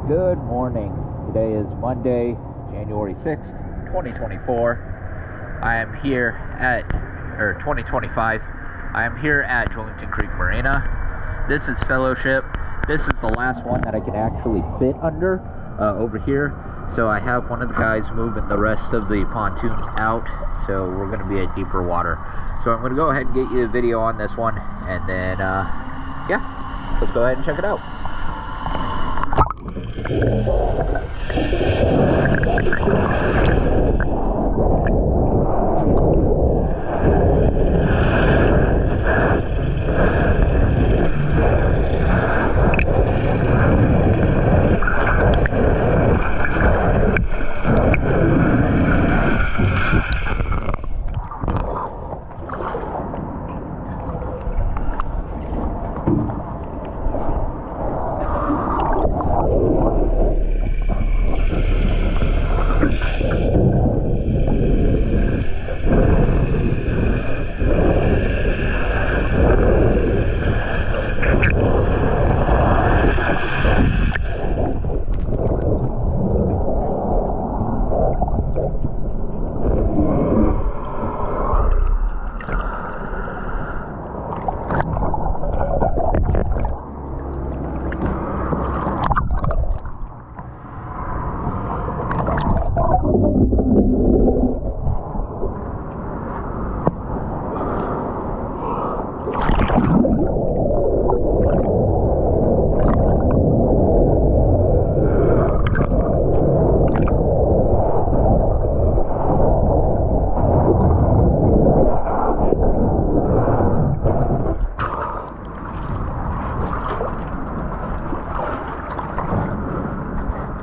Good morning. Today is Monday, January 6th, 2024. I am here at, 2025. I am here at Julington Creek Marina. This is Fellowship. This is the last one that I can actually fit under over here. So I have one of the guys moving the rest of the pontoons out. So we're going to be at deeper water. So I'm going to go ahead and get you a video on this one. And then, yeah, let's go ahead and check it out.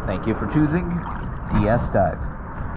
Thank you for choosing DS Dive.